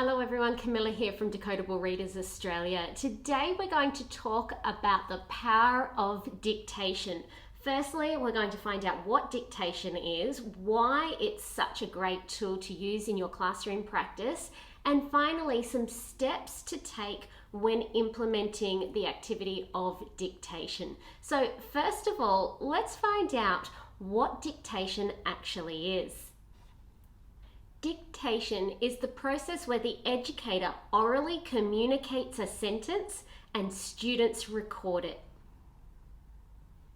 Hello everyone, Camilla here from Decodable Readers Australia. Today we're going to talk about the power of dictation. Firstly, we're going to find out what dictation is, why it's such a great tool to use in your classroom practice, and finally some steps to take when implementing the activity of dictation. So first of all, let's find out what dictation actually is. Dictation is the process where the educator orally communicates a sentence and students record it.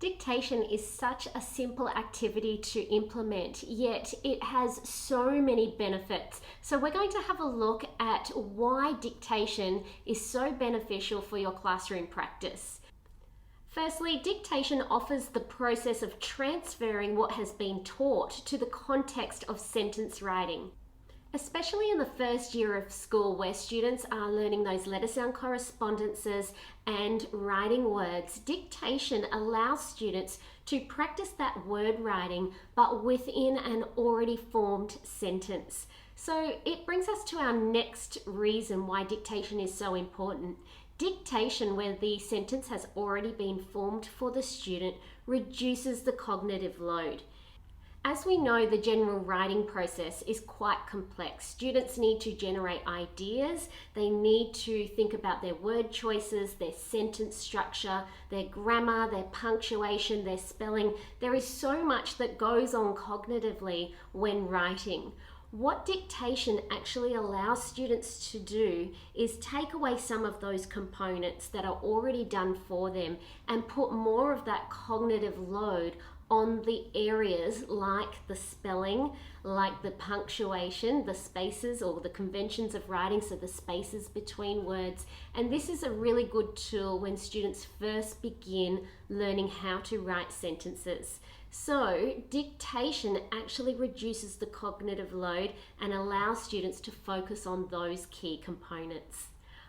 Dictation is such a simple activity to implement, yet it has so many benefits. So we're going to have a look at why dictation is so beneficial for your classroom practice. Firstly, dictation offers the process of transferring what has been taught to the context of sentence writing. Especially in the first year of school where students are learning those letter sound correspondences and writing words, dictation allows students to practice that word writing but within an already formed sentence. So it brings us to our next reason why dictation is so important. Dictation, where the sentence has already been formed for the student, reduces the cognitive load. As we know, the general writing process is quite complex. Students need to generate ideas, they need to think about their word choices, their sentence structure, their grammar, their punctuation, their spelling. There is so much that goes on cognitively when writing. What dictation actually allows students to do is take away some of those components that are already done for them and put more of that cognitive load on the areas like the spelling, like the punctuation, the spaces or the conventions of writing, so the spaces between words. And this is a really good tool when students first begin learning how to write sentences. So dictation actually reduces the cognitive load and allows students to focus on those key components.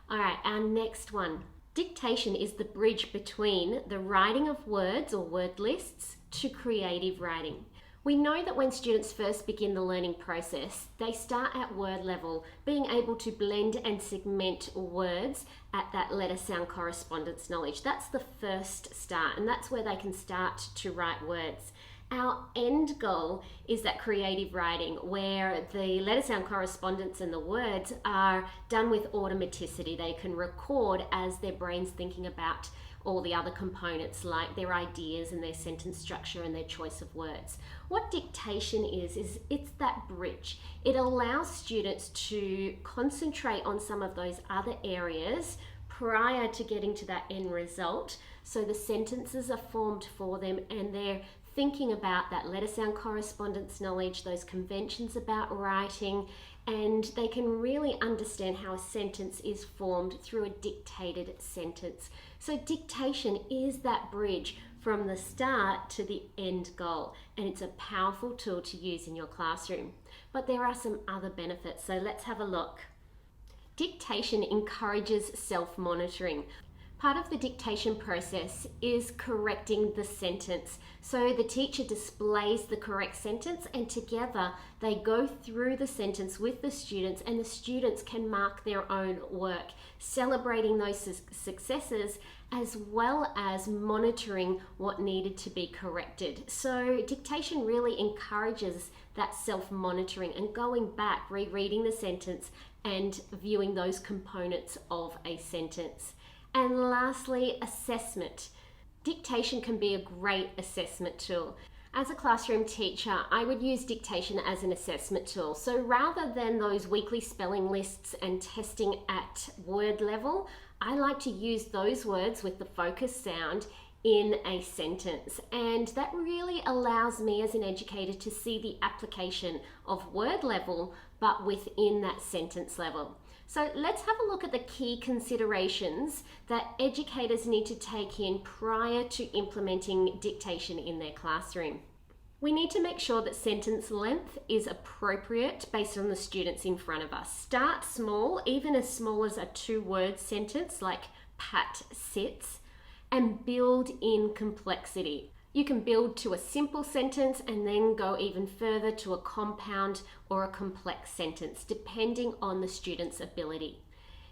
All right, our next one. Dictation is the bridge between the writing of words or word lists to creative writing. We know that when students first begin the learning process, they start at word level, being able to blend and segment words at that letter sound correspondence knowledge. That's the first start, and that's where they can start to write words. Our end goal is that creative writing where the letter sound correspondence and the words are done with automaticity. They can record as their brain's thinking about all the other components like their ideas and their sentence structure and their choice of words. What dictation is it's that bridge. It allows students to concentrate on some of those other areas prior to getting to that end result. So the sentences are formed for them and they're thinking about that letter sound correspondence knowledge, those conventions about writing, and they can really understand how a sentence is formed through a dictated sentence. So dictation is that bridge from the start to the end goal, and it's a powerful tool to use in your classroom. But there are some other benefits, so let's have a look. Dictation encourages self-monitoring. Part of the dictation process is correcting the sentence. So the teacher displays the correct sentence and together they go through the sentence with the students and the students can mark their own work, celebrating those successes as well as monitoring what needed to be corrected. So dictation really encourages that self-monitoring and going back, rereading the sentence and viewing those components of a sentence. And lastly, assessment. Dictation can be a great assessment tool. As a classroom teacher, I would use dictation as an assessment tool. So rather than those weekly spelling lists and testing at word level, I like to use those words with the focus sound in a sentence. And that really allows me as an educator to see the application of word level, but within that sentence level. So let's have a look at the key considerations that educators need to take in prior to implementing dictation in their classroom. We need to make sure that sentence length is appropriate based on the students in front of us. Start small, even as small as a 2-word sentence like Pat sits, and build in complexity. You can build to a simple sentence and then go even further to a compound or a complex sentence, depending on the student's ability.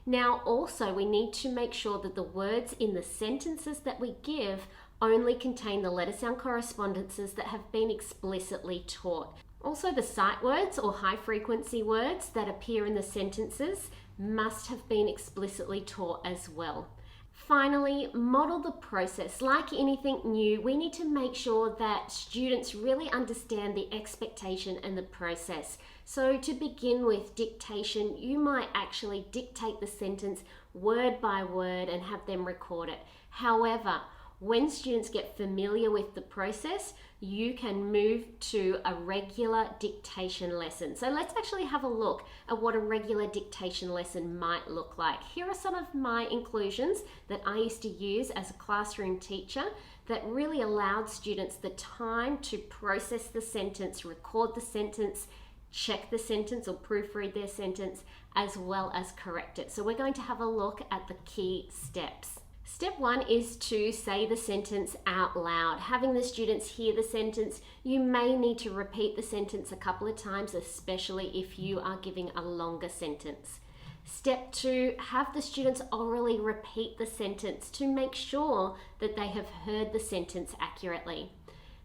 Now, also, we need to make sure that the words in the sentences that we give only contain the letter sound correspondences that have been explicitly taught. Also, the sight words or high frequency words that appear in the sentences must have been explicitly taught as well. Finally, model the process. Like anything new, we need to make sure that students really understand the expectation and the process. So to begin with dictation, you might actually dictate the sentence word by word and have them record it. However, when students get familiar with the process, you can move to a regular dictation lesson. So let's actually have a look at what a regular dictation lesson might look like. Here are some of my inclusions that I used to use as a classroom teacher that really allowed students the time to process the sentence, record the sentence, check the sentence or proofread their sentence, as well as correct it. So we're going to have a look at the key steps. Step 1 is to say the sentence out loud. Having the students hear the sentence, you may need to repeat the sentence a couple of times, especially if you are giving a longer sentence. Step 2, have the students orally repeat the sentence to make sure that they have heard the sentence accurately.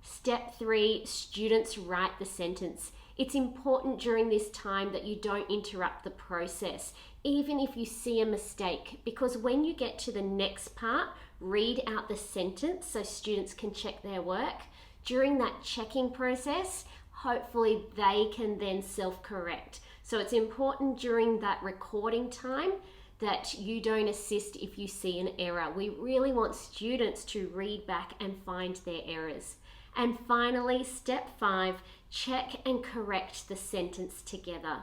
Step 3, students write the sentence. It's important during this time that you don't interrupt the process, even if you see a mistake, because when you get to the next part, read out the sentence so students can check their work. During that checking process, hopefully they can then self-correct. So it's important during that recording time that you don't assist if you see an error. We really want students to read back and find their errors. And finally, step 5, check and correct the sentence together.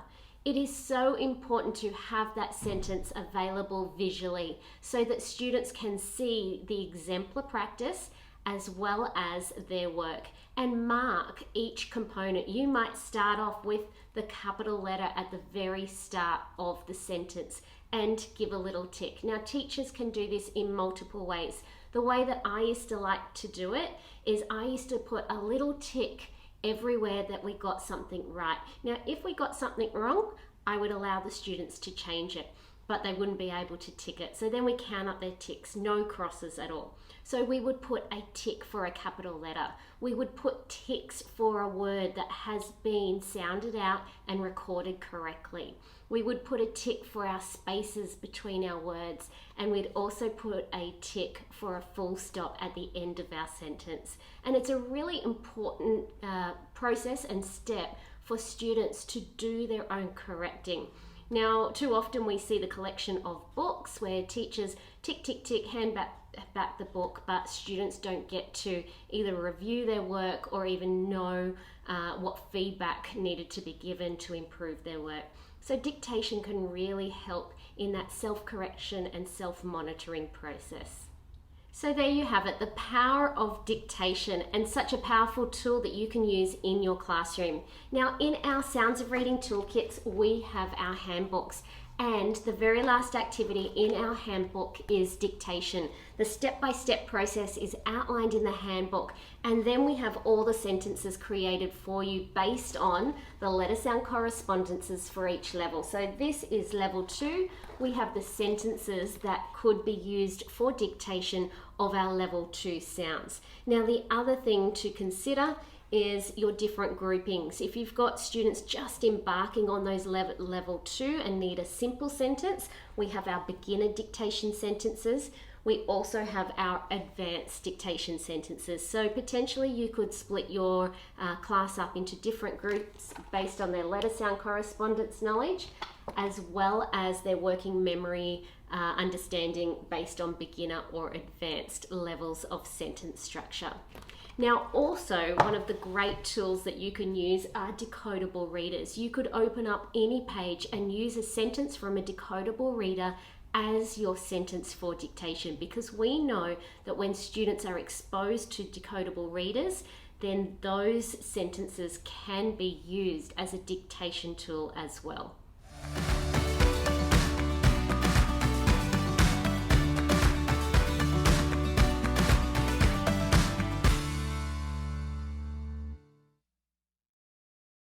It is so important to have that sentence available visually so that students can see the exemplar practice as well as their work and mark each component. You might start off with the capital letter at the very start of the sentence and give a little tick. Now, teachers can do this in multiple ways. The way that I used to like to do it is I used to put a little tick everywhere that we got something right. Now, if we got something wrong, I would allow the students to change it, but they wouldn't be able to tick it. So then we count up their ticks, no crosses at all. So we would put a tick for a capital letter. We would put ticks for a word that has been sounded out and recorded correctly. We would put a tick for our spaces between our words, and we'd also put a tick for a full stop at the end of our sentence. And it's a really important process and step for students to do their own correcting. Now, too often we see the collection of books where teachers tick, tick, tick, hand back the book, but students don't get to either review their work or even know what feedback needed to be given to improve their work. So dictation can really help in that self-correction and self-monitoring process. So there you have it, the power of dictation, and such a powerful tool that you can use in your classroom. Now, in our Sounds of Reading toolkits, we have our handbooks, and the very last activity in our handbook is dictation. The step-by-step process is outlined in the handbook, and then we have all the sentences created for you based on the letter sound correspondences for each level. So this is level 2. We have the sentences that could be used for dictation of our level 2 sounds. Now, the other thing to consider is your different groupings. If you've got students just embarking on those level 2 and need a simple sentence, we have our beginner dictation sentences. We also have our advanced dictation sentences. So potentially you could split your class up into different groups based on their letter sound correspondence knowledge, as well as their working memory understanding based on beginner or advanced levels of sentence structure. Now, also, one of the great tools that you can use are decodable readers. You could open up any page and use a sentence from a decodable reader as your sentence for dictation, because we know that when students are exposed to decodable readers, then those sentences can be used as a dictation tool as well.